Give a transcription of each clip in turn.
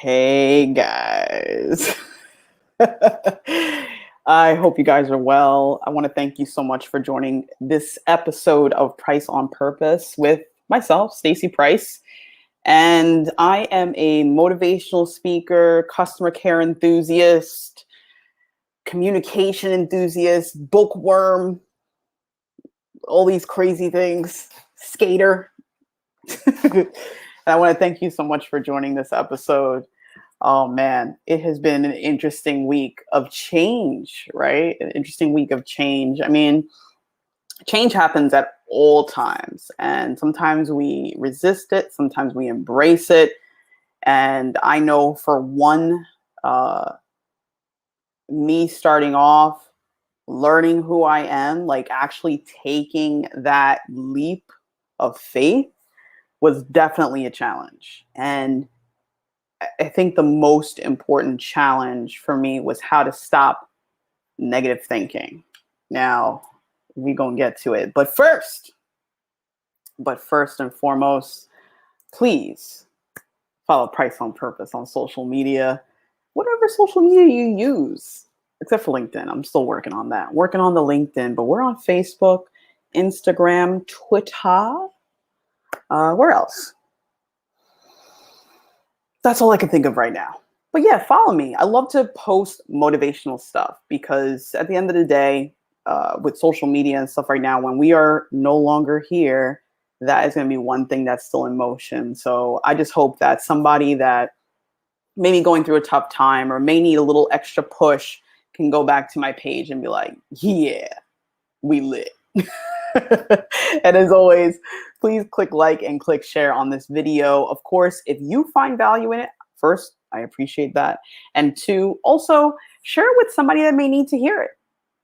Hey guys. I hope you guys are well. I want to thank you so much for joining this episode of Pryce on Purpose with myself, Stacey Pryce. And I am a motivational speaker, customer care enthusiast, communication enthusiast, bookworm, all these crazy things, skater. And I want to thank you so much for joining this episode. Oh man, it has been an interesting week of change, right? An interesting week of change. I mean, change happens at all times, and sometimes we resist it, sometimes we embrace it. And I know for one, me starting off, learning who I am, like actually taking that leap of faith was definitely a challenge. And I think the most important challenge for me was how to stop negative thinking. Now, we're going to get to it. But first and foremost, please follow Pryce on Purpose on social media, whatever social media you use, except for LinkedIn. I'm still working on that, working on the LinkedIn, but we're on Facebook, Instagram, Twitter. Where else? That's all I can think of right now. But yeah, follow me. I love to post motivational stuff because at the end of the day, with social media and stuff right now, when we are no longer here, that is going to be one thing that's still in motion. So I just hope that somebody that may be going through a tough time or may need a little extra push can go back to my page and be like, yeah, we lit. And as always, please click like and click share on this video. Of course, if you find value in it, first, I appreciate that. And two, also share it with somebody that may need to hear it.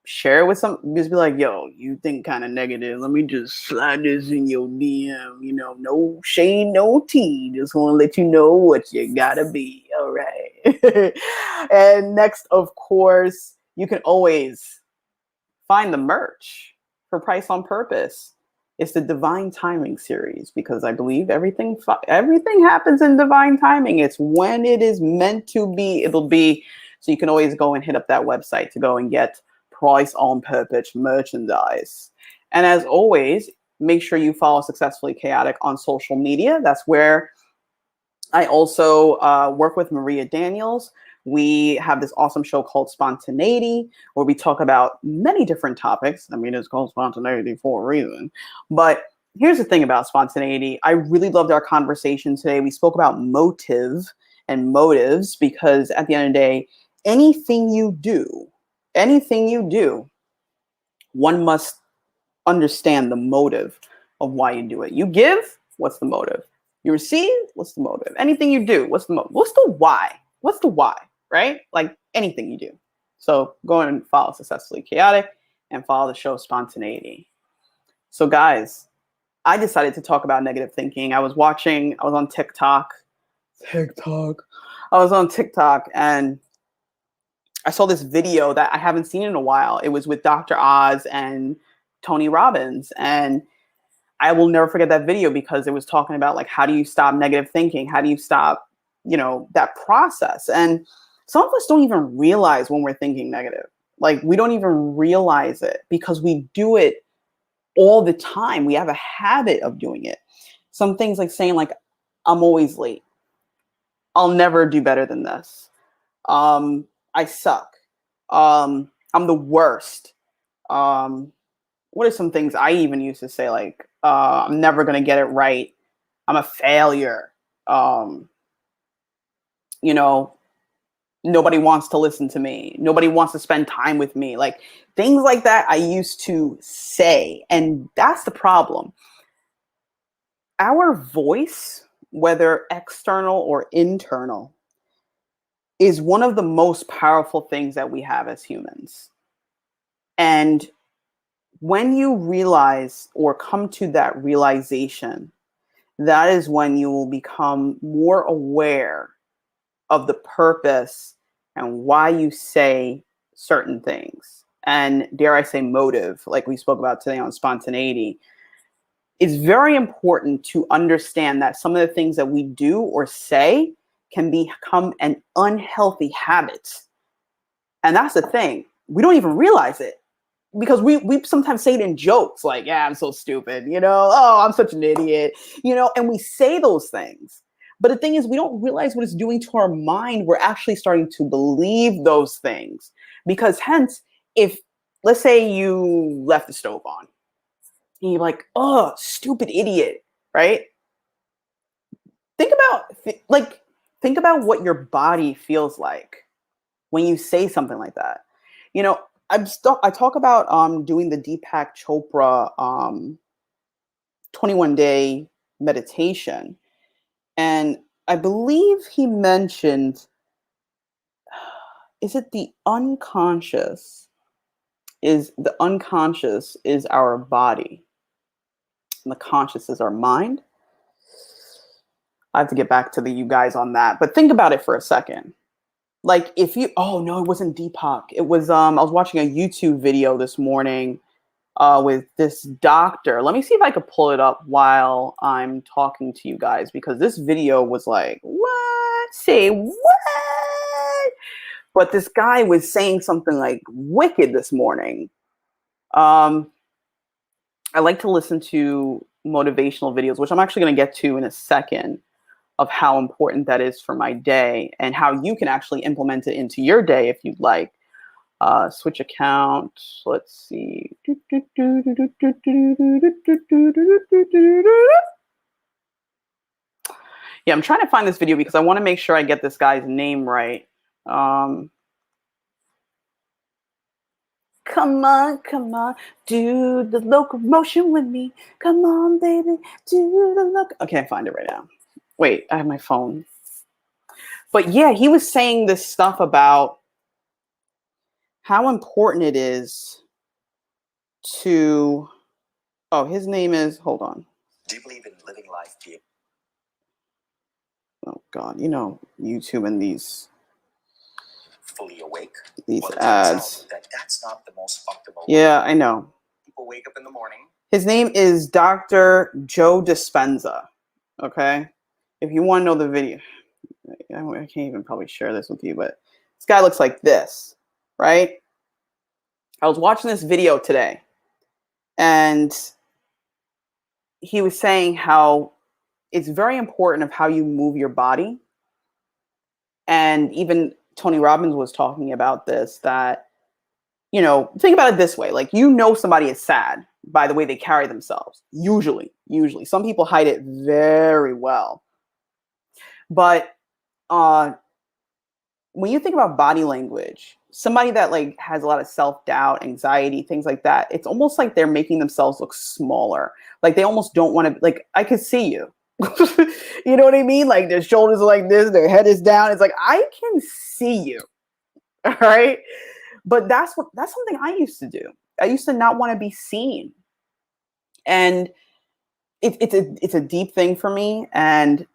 Share it with just be like, yo, you think kind of negative. Let me just slide this in your DM. You know, no shade, no tea. Just want to let you know what you gotta be. All right. And next, of course, you can always find the merch for Pryce on Purpose. It's the Divine Timing series because I believe everything happens in divine timing. It's when it is meant to be, it'll be. So you can always go and hit up that website to go and get Pryce on Purpose merchandise. And as always, make sure you follow Successfully Chaotic on social media. That's where I also work with Maria Daniels. We have this awesome show called Spontaneity, where we talk about many different topics. I mean, it's called Spontaneity for a reason. But here's the thing about spontaneity. I really loved our conversation today. We spoke about motive and motives because at the end of the day, anything you do, one must understand the motive of why you do it. You give, what's the motive? You receive, what's the motive? Anything you do, what's the motive? What's the why? What's the why? Right? Like anything you do. So go and follow Successfully Chaotic and follow the show Spontaneity. So guys, I decided to talk about negative thinking. I was on TikTok. I was on TikTok and I saw this video that I haven't seen in a while. It was with Dr. Oz and Tony Robbins. And I will never forget that video because it was talking about like, how do you stop negative thinking? How do you stop, that process? And some of us don't even realize when we're thinking negative. Like we don't even realize it because we do it all the time. We have a habit of doing it. Some things like saying like, I'm always late. I'll never do better than this. I suck. I'm the worst. What are some things I even used to say? Like, I'm never going to get it right. I'm a failure. Nobody wants to listen to me. Nobody wants to spend time with me. Like things like that I used to say. And that's the problem. Our voice, whether external or internal, is one of the most powerful things that we have as humans. And when you realize or come to that realization, that is when you will become more aware of the purpose and why you say certain things. And dare I say motive, like we spoke about today on spontaneity. It's very important to understand that some of the things that we do or say can become an unhealthy habit. And that's the thing. We don't even realize it because we sometimes say it in jokes like, yeah, I'm so stupid, oh, I'm such an idiot, and we say those things. But the thing is, we don't realize what it's doing to our mind. We're actually starting to believe those things because hence, if let's say you left the stove on and you're like, oh, stupid idiot, right? Think about what your body feels like when you say something like that. I talk about doing the Deepak Chopra 21-day meditation, and I believe he mentioned, is it the unconscious? Is the unconscious is our body, and the conscious is our mind. I have to get back to you guys on that, but think about it for a second. Like oh no, it wasn't Deepak. It was, I was watching a YouTube video this morning with this doctor. Let me see if I could pull it up while I'm talking to you guys, because this video was like, what? Say what? But this guy was saying something like wicked this morning. I like to listen to motivational videos, which I'm actually going to get to in a second, of how important that is for my day and how you can actually implement it into your day if you'd like. Switch account. Let's see. Yeah, I'm trying to find this video because I want to make sure I get this guy's name right. Come on, do the locomotion with me. Come on, baby, do the loc. I can't find it right now. Wait, I have my phone. But yeah, he was saying this stuff about how important it is to, oh, his name is, hold on. Do you believe in living life, Pete? Oh God, YouTube and these fully awake. These ads. That's not the most optimal. Yeah, I know. People wake up in the morning. His name is Dr. Joe Dispenza. Okay, if you want to know the video, I can't even probably share this with you, but this guy looks like this, right? I was watching this video today, and he was saying how it's very important of how you move your body. And even Tony Robbins was talking about this, that, think about it this way. Like, somebody is sad by the way they carry themselves. Usually. Some people hide it very well. But when you think about body language, somebody that has a lot of self-doubt, anxiety, things like that, it's almost like they're making themselves look smaller. Like they almost don't want to, I could see you. You know what I mean? Like their shoulders are like this, their head is down. It's like, I can see you. All right. But that's something I used to do. I used to not want to be seen. And it's a deep thing for me. And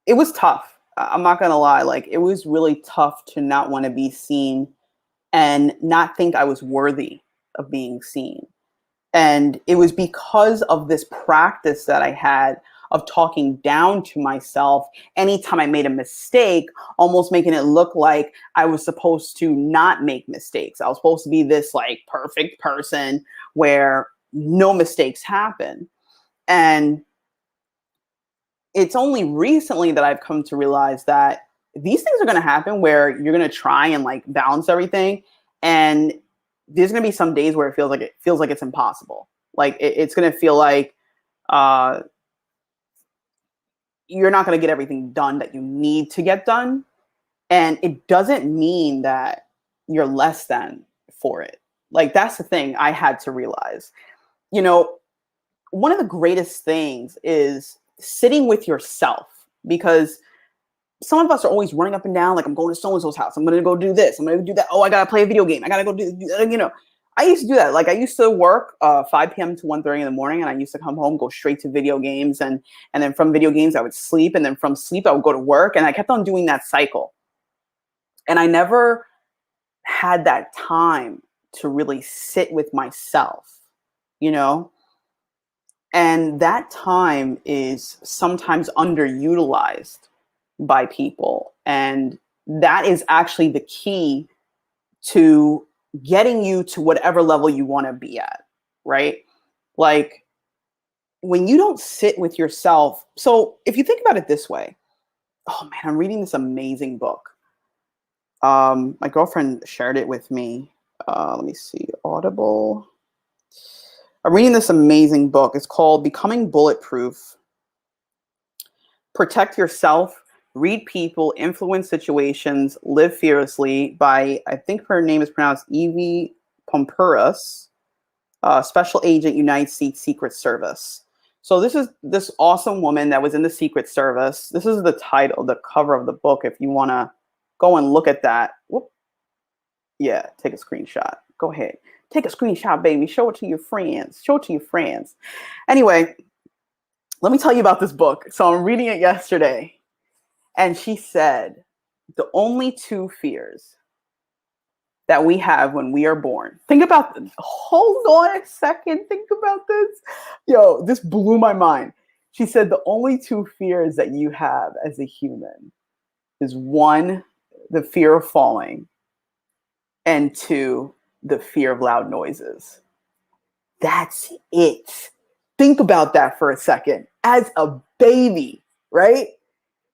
it was tough. I'm not going to lie. It was really tough to not want to be seen and not think I was worthy of being seen. And it was because of this practice that I had of talking down to myself anytime I made a mistake, almost making it look like I was supposed to not make mistakes. I was supposed to be this perfect person where no mistakes happen. And it's only recently that I've come to realize that these things are going to happen where you're going to try and balance everything. And there's going to be some days where it feels like it's impossible. It's going to feel like you're not going to get everything done that you need to get done. And it doesn't mean that you're less than for it. That's the thing I had to realize. One of the greatest things is sitting with yourself, because some of us are always running up and down. I'm going to so-and-so's house. I'm going to go do this. I'm going to do that. Oh, I got to play a video game. I got to go do, I used to do that. I used to work 5 p.m. to 1:30 in the morning, and I used to come home, go straight to video games. And then from video games, I would sleep. And then from sleep, I would go to work. And I kept on doing that cycle. And I never had that time to really sit with myself, And that time is sometimes underutilized by people. And that is actually the key to getting you to whatever level you want to be at, right? Like when you don't sit with yourself. So if you think about it this way, oh man, I'm reading this amazing book. My girlfriend shared it with me. Let me see, Audible. I'm reading this amazing book. It's called Becoming Bulletproof. Protect Yourself, Read People, Influence Situations, Live Fearlessly by, I think her name is pronounced Evie Pompuras, Special Agent, United States Secret Service. So this is this awesome woman that was in the Secret Service. This is the title, the cover of the book. If you want to go and look at that. Whoop. Yeah, take a screenshot. Go ahead. Take a screenshot, baby. Show it to your friends. Show it to your friends. Anyway, let me tell you about this book. So I'm reading it yesterday. And she said, the only two fears that we have when we are born. Think about this. Hold on a second. Think about this. Yo, this blew my mind. She said the only two fears that you have as a human is one, the fear of falling, and two, the fear of loud noises. That's it. Think about that for a second. As a baby, right?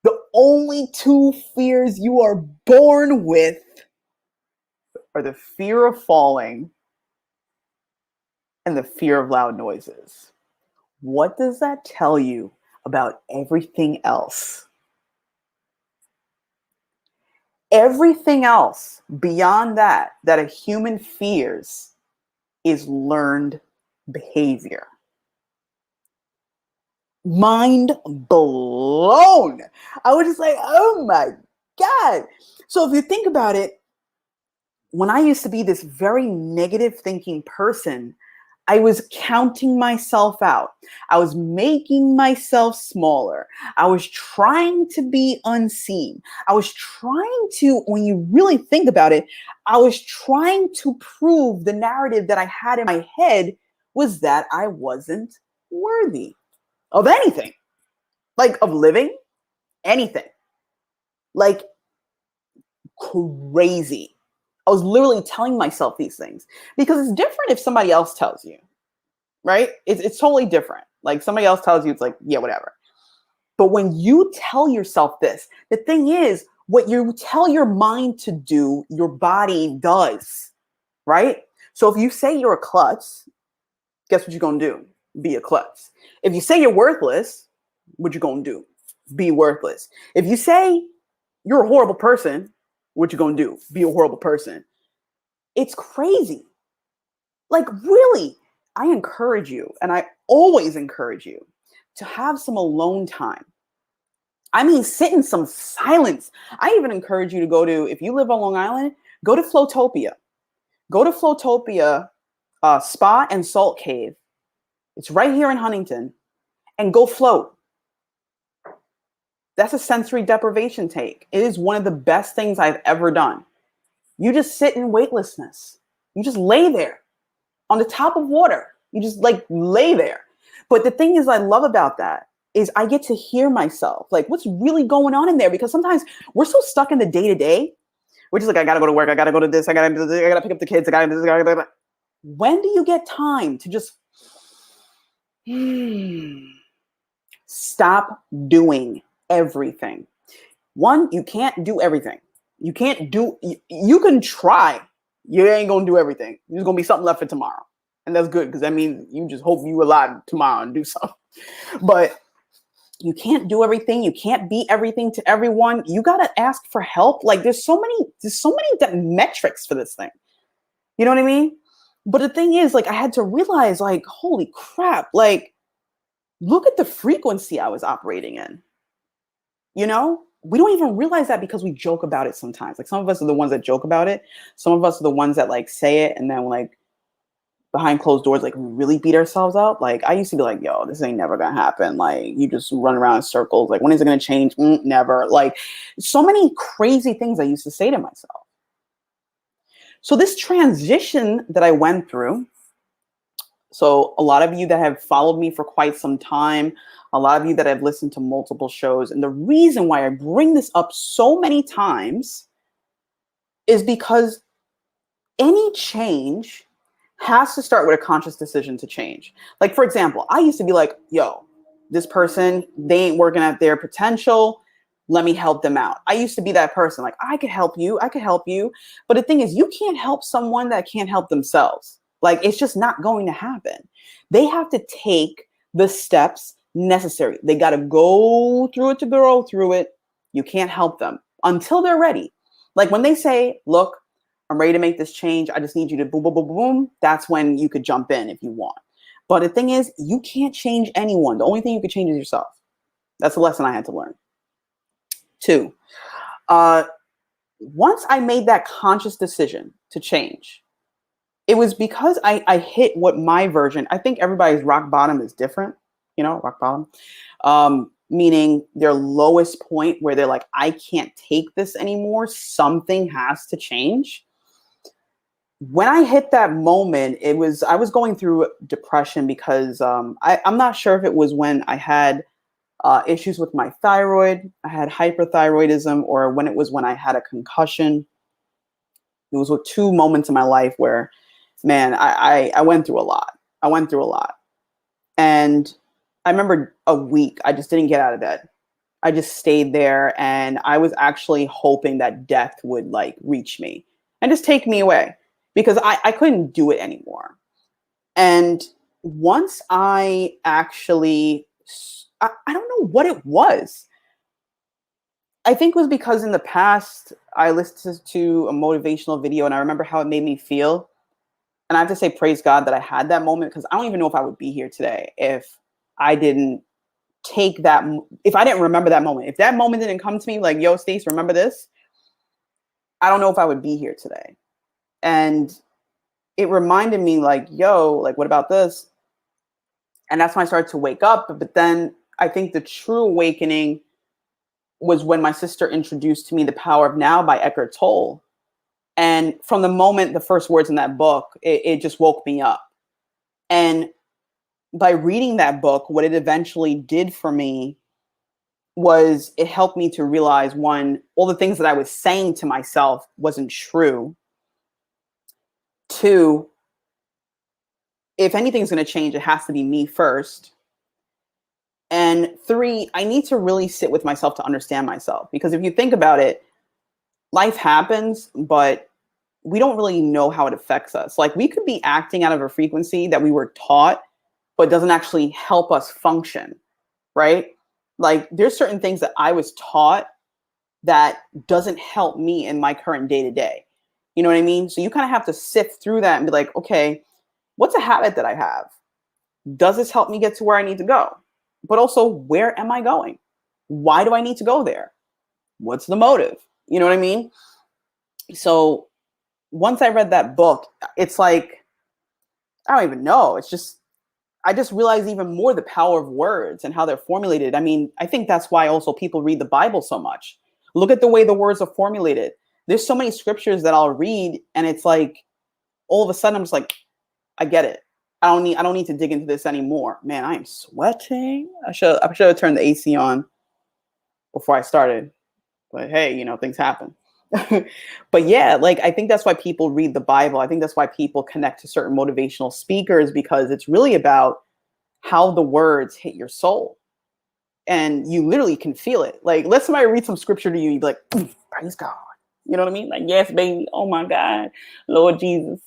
The only two fears you are born with are the fear of falling and the fear of loud noises. What does that tell you about everything else? Everything else beyond that a human fears is learned behavior. Mind blown. I was just like, oh my God. So if you think about it, when I used to be this very negative thinking person, I was counting myself out. I was making myself smaller. I was trying to be unseen. I was trying to, when you really think about it, I was trying to prove the narrative that I had in my head was that I wasn't worthy of anything, like of living, anything, like crazy. I was literally telling myself these things because it's different if somebody else tells you, right? It's totally different. Like somebody else tells you, it's like, yeah, whatever. But when you tell yourself this, the thing is, what you tell your mind to do, your body does, right? So if you say you're a klutz, guess what you're going to do? Be a klutz. If you say you're worthless, what you going to do? Be worthless. If you say you're a horrible person, what you going to do? Be a horrible person. It's crazy. Like really, I encourage you, and I always encourage you to have some alone time. I mean, sit in some silence. I even encourage you to go to, if you live on Long Island, go to Flotopia. Go to Flotopia Spa and Salt Cave. It's right here in Huntington. And go float. That's a sensory deprivation take. It is one of the best things I've ever done. You just sit in weightlessness. You just lay there on the top of water. You just like lay there. But the thing is I love about that is I get to hear myself, like what's really going on in there, because sometimes we're so stuck in the day to day. We're just like, I got to go to work. I got to go to this. I got to pick up the kids. I got to do this. When do you get time to just stop doing everything? One, you can't do everything. You can't do, you can try. You ain't going to do everything. There's going to be something left for tomorrow. And that's good because that means you just hope you alive tomorrow and do something. But you can't do everything. You can't be everything to everyone. You got to ask for help. Like there's so many metrics for this thing. You know what I mean? But the thing is, like, I had to realize, like, holy crap, like, look at the frequency I was operating in. You know, we don't even realize that because we joke about it sometimes. Like some of us are the ones that joke about it. Some of us are the ones that like say it and then like behind closed doors, like we really beat ourselves up. Like I used to be like, yo, this ain't never gonna happen. Like you just run around in circles. Like when is it gonna change? Never. Like so many crazy things I used to say to myself. So this transition that I went through, so a lot of you that have followed me for quite some time, a lot of you that have listened to multiple shows. And the reason why I bring this up so many times is because any change has to start with a conscious decision to change. Like, for example, I used to be like, yo, this person, they ain't working at their potential. Let me help them out. I used to be that person. Like, I could help you. I could help you. But the thing is, you can't help someone that can't help themselves. Like, it's just not going to happen. They have to take the steps necessary. They got to go through it to grow through it. You can't help them until they're ready. Like when they say, look, I'm ready to make this change. I just need you to boom, boom, boom, boom. That's when you could jump in if you want. But the thing is, you can't change anyone. The only thing you can change is yourself. That's a lesson I had to learn. 2, once I made that conscious decision to change, it was because I hit what my version, I think everybody's rock bottom is different, rock bottom, meaning their lowest point where they're like, I can't take this anymore. Something has to change. When I hit that moment, I was going through depression because I'm not sure if it was when I had issues with my thyroid, I had hyperthyroidism, or when I had a concussion. Those were 2 moments in my life where, man, I went through a lot. And I remember a week, I just didn't get out of bed. I just stayed there, and I was actually hoping that death would like reach me and just take me away because I couldn't do it anymore. And once I actually, I don't know what it was. I think it was because in the past, I listened to a motivational video and I remember how it made me feel. And I have to say, praise God that I had that moment, because I don't even know if I would be here today if I didn't if I didn't remember that moment. If that moment didn't come to me like, yo, Stace, remember this? I don't know if I would be here today. And it reminded me like, yo, like, what about this? And that's when I started to wake up. But then I think the true awakening was when my sister introduced to me The Power of Now by Eckhart Tolle. And from the moment, the first words in that book, it just woke me up. And by reading that book, what it eventually did for me was it helped me to realize, 1, all the things that I was saying to myself wasn't true. 2, if anything's going to change, it has to be me first. And 3, I need to really sit with myself to understand myself. Because if you think about it, life happens, but we don't really know how it affects us. Like, we could be acting out of a frequency that we were taught, but doesn't actually help us function, right? Like, there's certain things that I was taught that doesn't help me in my current day-to-day. You know what I mean? So you kind of have to sift through that and be like, okay, what's a habit that I have? Does this help me get to where I need to go? But also, where am I going? Why do I need to go there? What's the motive? You know what I mean? So once I read that book, it's like, I don't even know. I just realized even more the power of words and how they're formulated. I mean, I think that's why also people read the Bible so much. Look at the way the words are formulated. There's so many scriptures that I'll read, and it's like, all of a sudden I'm just like, I get it. I don't need to dig into this anymore. Man, I am sweating. I should have turned the AC on before I started. But hey, things happen. But yeah, like, I think that's why people read the Bible. I think that's why people connect to certain motivational speakers, because it's really about how the words hit your soul. And you literally can feel it. Like, let somebody read some scripture to you, you'd be like, praise God. You know what I mean? Like, yes, baby. Oh my God. Lord Jesus.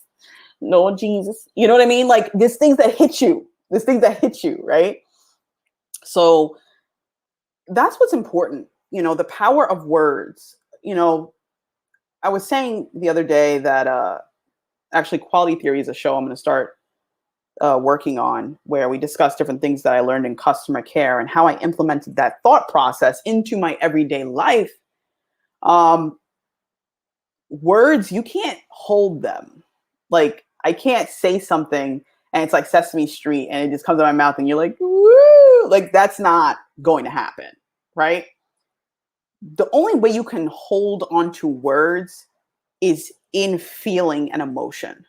Lord Jesus. You know what I mean? Like, there's things that hit you. Right? So that's what's important. The power of words. I was saying the other day that actually Quality Theory is a show I'm going to start working on, where we discuss different things that I learned in customer care and how I implemented that thought process into my everyday life. Words, you can't hold them. Like, I can't say something and it's like Sesame Street and it just comes out of my mouth and you're like, woo! Like, that's not going to happen, right? The only way you can hold on to words is in feeling and emotion,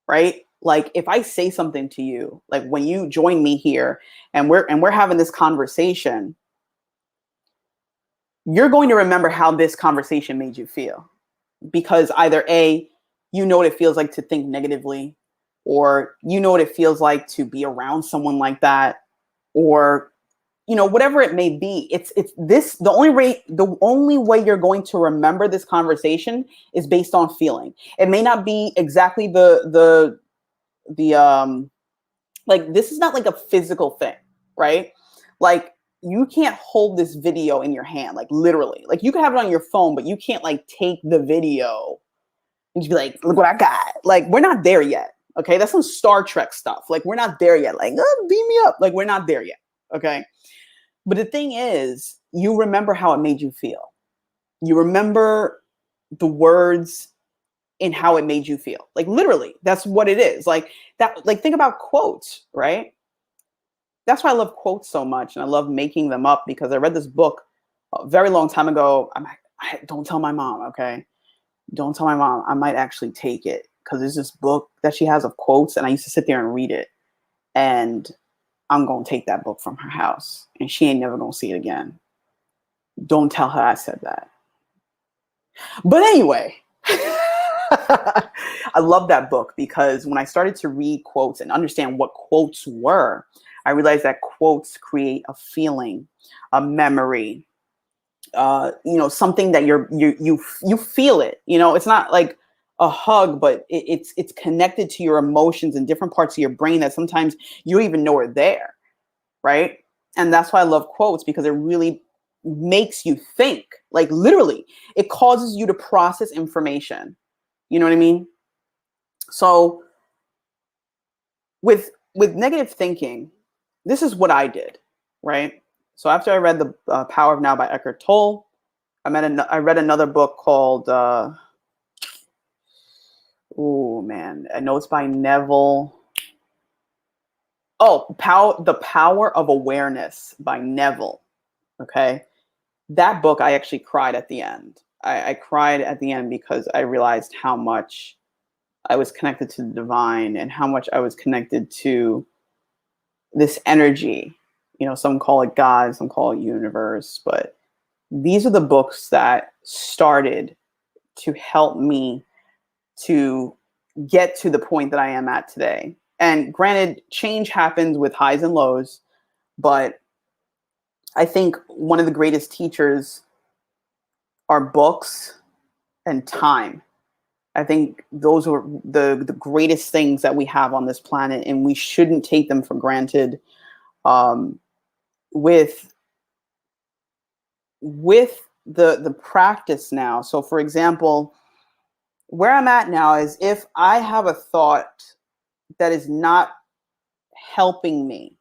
right? Like if I say something to you, like when you join me here and we're having this conversation, you're going to remember how this conversation made you feel, because either A, you know what it feels like to think negatively, or you know what it feels like to be around someone like that, or whatever it may be. It's this the only way you're going to remember this conversation is based on feeling. It may not be exactly the like, this is not like a physical thing, right? Like, you can't hold this video in your hand, like literally. Like, you can have it on your phone, but you can't like take the video and just be like, look what I got. Like, we're not there yet. Okay. That's some Star Trek stuff. Like, we're not there yet. Like, oh, beam me up. Like, we're not there yet. Okay. But the thing is, you remember how it made you feel. You remember the words and how it made you feel. Like, literally, that's what it is. Like that, like, think about quotes, right? That's why I love quotes so much. And I love making them up, because I read this book a very long time ago. Don't tell my mom. Okay. Don't tell my mom. I might actually take it, because there's this book that she has of quotes, and I used to sit there and read it. And I'm going to take that book from her house, and she ain't never going to see it again. Don't tell her I said that. But anyway, I love that book, because when I started to read quotes and understand what quotes were, I realized that quotes create a feeling, a memory, something that you feel it. It's not like a hug, but it's connected to your emotions in different parts of your brain that sometimes you don't even know are there, right? And that's why I love quotes, because it really makes you think. Like, literally, it causes you to process information. You know what I mean? So with negative thinking, this is what I did, right? So after I read the Power of Now by Eckhart Tolle, I read another book called oh man, I know it's by Neville. Oh, The Power of Awareness by Neville. Okay. That book, I actually cried at the end. I cried at the end, because I realized how much I was connected to the divine, and how much I was connected to this energy. Some call it God, some call it universe, but these are the books that started to help me to get to the point that I am at today. And granted, change happens with highs and lows, but I think one of the greatest teachers are books and time. I think those are the greatest things that we have on this planet, and we shouldn't take them for granted. Um, with the practice now. So, for example, where I'm at now is, if I have a thought that is not helping me,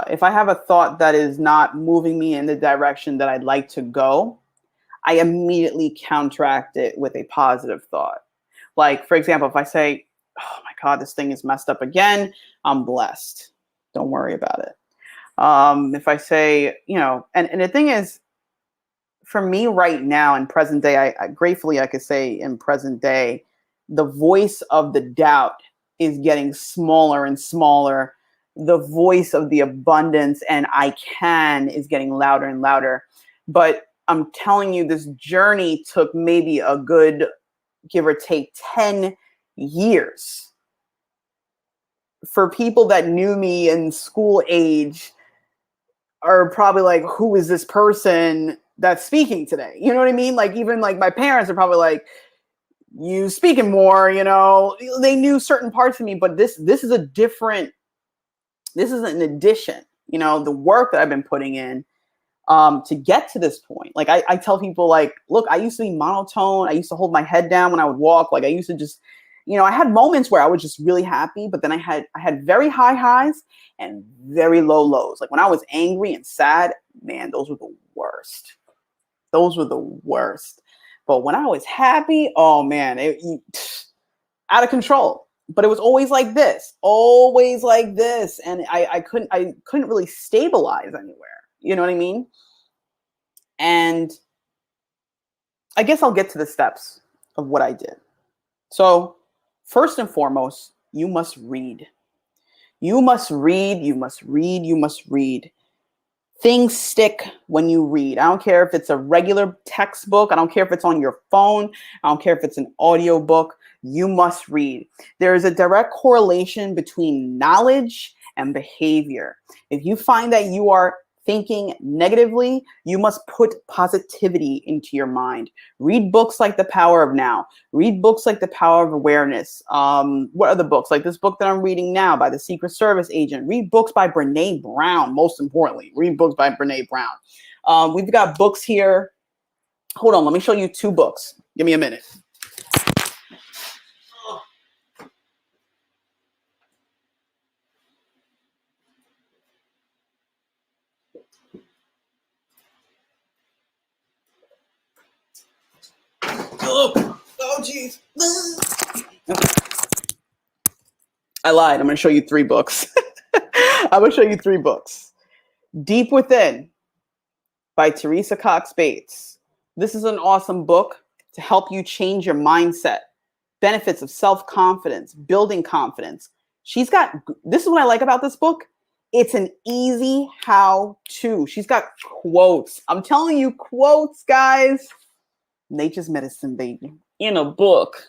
if I have a thought that is not moving me in the direction that I'd like to go, I immediately counteract it with a positive thought. Like, for example, if I say, oh my God, this thing is messed up again, I'm blessed. Don't worry about it. If I say, and the thing is, for me right now in present day, I gratefully, I could say in present day, the voice of the doubt is getting smaller and smaller. The voice of the abundance and I can is getting louder and louder. But I'm telling you, this journey took maybe a good, give or take, 10 years. For people that knew me in school age are probably like, who is this person that's speaking today? You know what I mean? Like, even like my parents are probably like, you speaking more, they knew certain parts of me, but this is this is an addition, the work that I've been putting in to get to this point. Like, I tell people, like, look, I used to be monotone. I used to hold my head down when I would walk. Like, I used to just, I had moments where I was just really happy, but then I had very high highs and very low lows. Like, when I was angry and sad, man, those were the worst. Those were the worst. But when I was happy, oh man, out of control. But it was always like this, and I couldn't really stabilize anywhere. You know what I mean? And I guess I'll get to the steps of what I did. So First and foremost, you must read. You must read, you must read, you must read. Things stick when you read. I don't care if it's a regular textbook. I don't care if it's on your phone. I don't care if it's an audio book. You must read. There is a direct correlation between knowledge and behavior. If you find that you are thinking negatively, you must put positivity into your mind. Read books like The Power of Now. Read books like The Power of Awareness. What other books? Like this book that I'm reading now by the Secret Service agent. Read books by Brene Brown, most importantly. Read books by Brene Brown. We've got books here. Hold on, let me show you 2 books. Give me a minute. Oh, geez. I lied. I'm going to show you 3 books. I'm going to show you 3 books. Deep Within by Teresa Cox Bates. This is an awesome book to help you change your mindset. Benefits of self-confidence, building confidence. This is what I like about this book. It's an easy how-to. She's got quotes. I'm telling you, quotes, guys. Nature's Medicine, baby. In a book.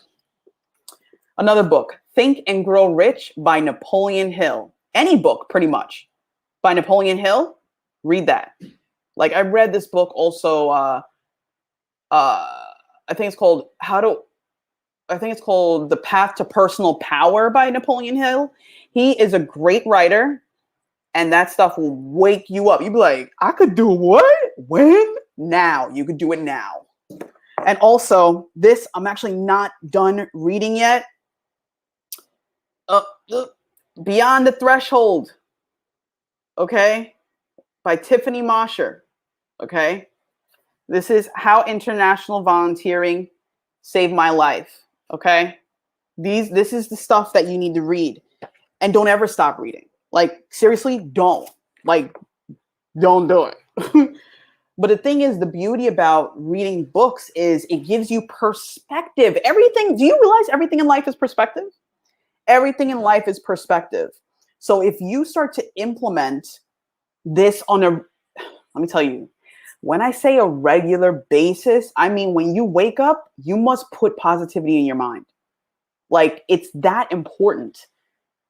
Another book, Think and Grow Rich by Napoleon Hill. Any book, pretty much, by Napoleon Hill. Read that. Like, I read this book also. I think it's called The Path to Personal Power by Napoleon Hill. He is a great writer, and that stuff will wake you up. You'll be like, I could do what? When? Now. You could do it now. And also, this, I'm actually not done reading yet. Beyond the Threshold, okay, by Tiffany Mosher, okay. This is How International Volunteering Saved My Life, okay. This is the stuff that you need to read, and don't ever stop reading. Like, seriously, don't do it. But the thing is, the beauty about reading books is it gives you perspective. Do you realize everything in life is perspective? Everything in life is perspective. So if you start to implement this let me tell you, when I say a regular basis, I mean, when you wake up, you must put positivity in your mind. Like, it's that important.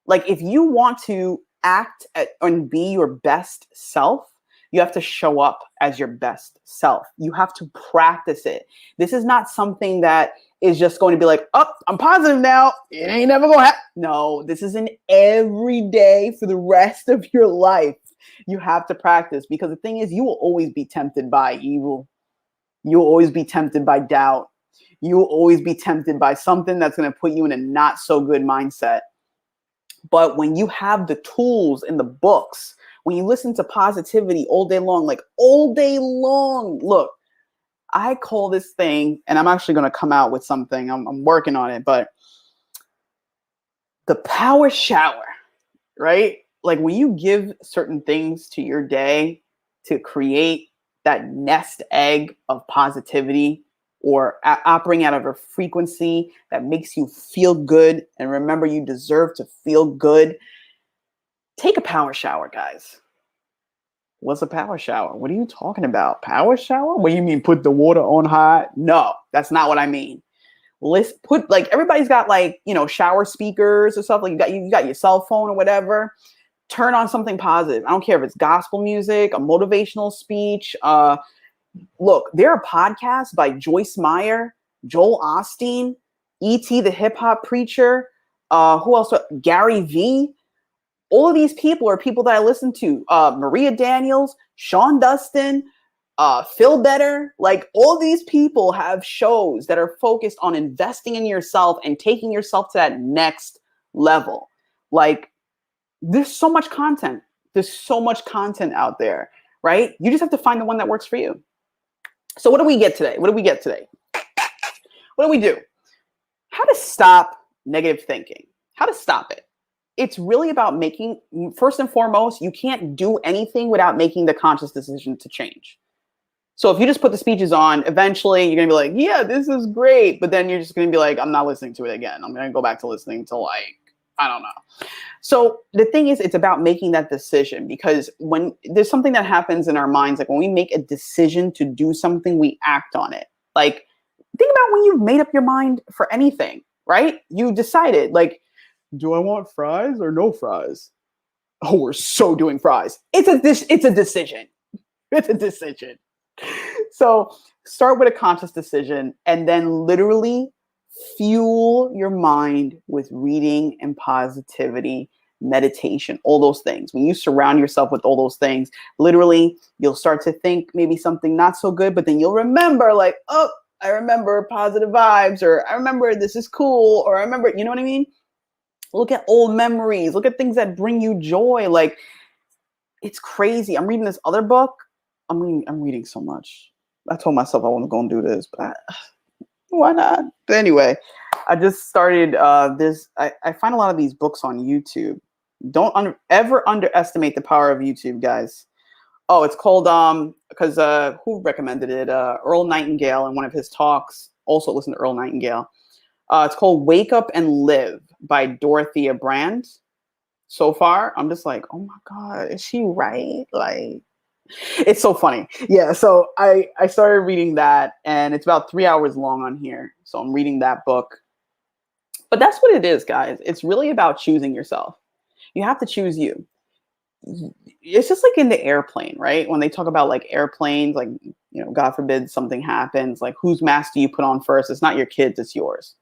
Like, if you want to act and be your best self, you have to show up as your best self. You have to practice it. This is not something that is just going to be like, oh, I'm positive now. It ain't never going to happen. No, this is an everyday for the rest of your life. You have to practice, because the thing is, you will always be tempted by evil. You will always be tempted by doubt. You will always be tempted by something that's going to put you in a not so good mindset. But when you have the tools in the books, when you listen to positivity all day long, look, I call this thing, and I'm actually going to come out with something. I'm working on it, but the power shower, right? Like, when you give certain things to your day to create that nest egg of positivity, or operating out of a frequency that makes you feel good, and remember, you deserve to feel good. Take a power shower, guys. What's a power shower? What are you talking about? Power shower? What do you mean, put the water on high? No, that's not what I mean. Let's put, like, everybody's got, like, shower speakers or stuff. Like, you got your cell phone or whatever. Turn on something positive. I don't care if it's gospel music, a motivational speech. Look, there are podcasts by Joyce Meyer, Joel Osteen, E.T. the Hip Hop Preacher. Who else? Gary Vee. All of these people are people that I listen to. Maria Daniels, Sean Dustin, Phil Better. Like, all these people have shows that are focused on investing in yourself and taking yourself to that next level. Like, there's so much content. There's so much content out there, right? You just have to find the one that works for you. So what do we get today? What do we do? How to stop negative thinking. How to stop it. It's really about first and foremost, you can't do anything without making the conscious decision to change. So if you just put the speeches on, eventually you're going to be like, yeah, this is great. But then you're just going to be like, I'm not listening to it again. I'm going to go back to listening to like, I don't know. So the thing is, it's about making that decision, because when there's something that happens in our minds, like when we make a decision to do something, we act on it. Like, think about when you've made up your mind for anything, right? You decided, like, do I want fries or no fries? Oh, we're so doing fries. It's a decision. It's a decision. So start with a conscious decision and then literally fuel your mind with reading and positivity, meditation, all those things. When you surround yourself with all those things, literally you'll start to think maybe something not so good, but then you'll remember like, oh, I remember positive vibes, or I remember this is cool, or I remember, you know what I mean? Look at old memories, look at things that bring you joy. Like, it's crazy. I'm reading this other book. I'm reading so much. I told myself I want to go and do this, but why not? But anyway, I just started this. I find a lot of these books on YouTube. Don't ever underestimate the power of YouTube, guys. Oh, it's called because who recommended it? Earl Nightingale in one of his talks. Also listen to Earl Nightingale. It's called Wake Up and Live by Dorothea Brand. So far, I'm just like, oh my God, is she right? Like, it's so funny. Yeah. So I started reading that, and it's about 3 hours long on here. So I'm reading that book. But that's what it is, guys. It's really about choosing yourself. You have to choose you. It's just like in the airplane, right? When they talk about like airplanes, like, you know, God forbid something happens, like whose mask do you put on first? It's not your kids, it's yours.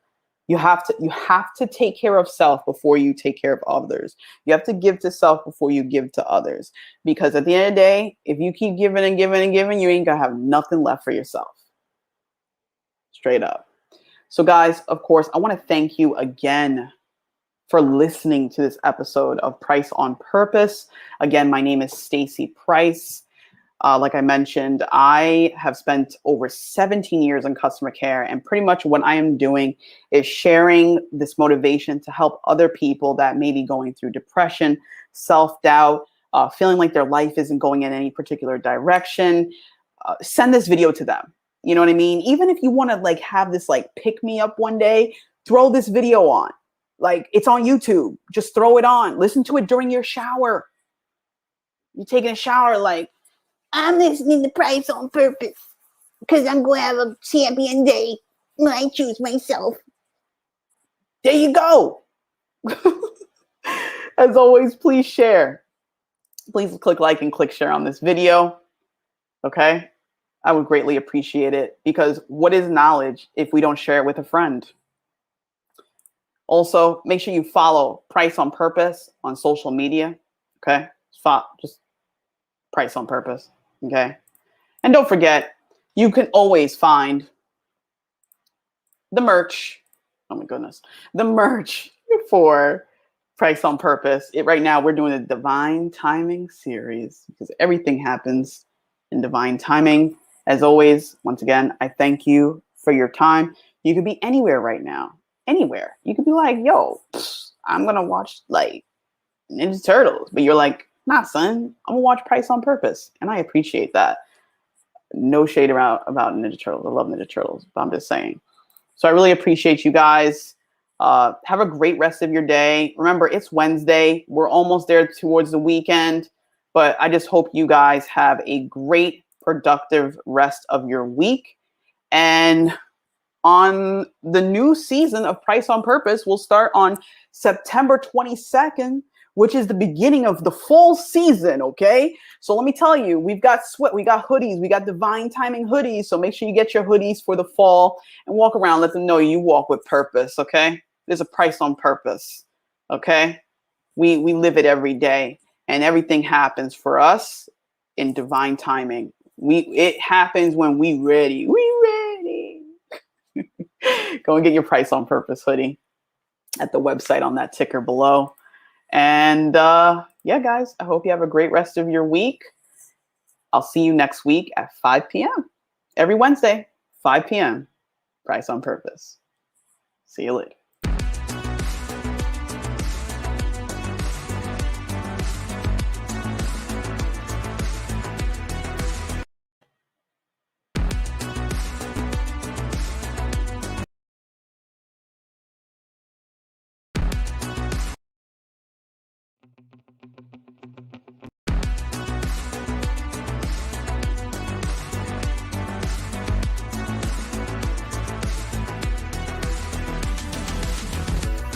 You have to take care of self before you take care of others. You have to give to self before you give to others. Because at the end of the day, if you keep giving and giving and giving, you ain't gonna have nothing left for yourself. Straight up. So guys, of course, I want to thank you again for listening to this episode of Pryce on Purpose. Again, my name is Stacy Pryce. Like I mentioned, I have spent over 17 years in customer care, and pretty much what I am doing is sharing this motivation to help other people that may be going through depression, self-doubt, feeling like their life isn't going in any particular direction. Send this video to them. You know what I mean? Even if you want to like have this like pick me up one day, throw this video on. Like, it's on YouTube. Just throw it on. Listen to it during your shower. You're taking a shower, like, I'm listening to Pryce on Purpose because I'm going to have a champion day when I choose myself. There you go. As always, please share. Please click like and click share on this video. Okay? I would greatly appreciate it, because what is knowledge if we don't share it with a friend? Also, make sure you follow Pryce on Purpose on social media. Okay? Just Pryce on Purpose. Okay? And don't forget, you can always find the merch. Oh my goodness. The merch for Pryce on Purpose. Right now, we're doing a divine timing series, because everything happens in divine timing. As always, once again, I thank you for your time. You could be anywhere right now. Anywhere. You could be like, yo, I'm going to watch like Ninja Turtles. But you're like, nah, son, I'm going to watch Pryce on Purpose. And I appreciate that. No shade about Ninja Turtles. I love Ninja Turtles, but I'm just saying. So I really appreciate you guys. Have a great rest of your day. Remember, it's Wednesday. We're almost there towards the weekend. But I just hope you guys have a great, productive rest of your week. And on the new season of Pryce on Purpose, will start on September 22nd, which is the beginning of the fall season, okay? So let me tell you, we've got we got hoodies, we got divine timing hoodies. So make sure you get your hoodies for the fall and walk around, let them know you walk with purpose, okay? There's a Pryce on Purpose, okay? We live it every day, and everything happens for us in divine timing. It happens when we ready. We ready. Go and get your Pryce on Purpose hoodie at the website on that ticker below. And yeah, guys, I hope you have a great rest of your week. I'll see you next week at 5 p.m. Every Wednesday, 5 p.m. Pryce on Purpose. See you later.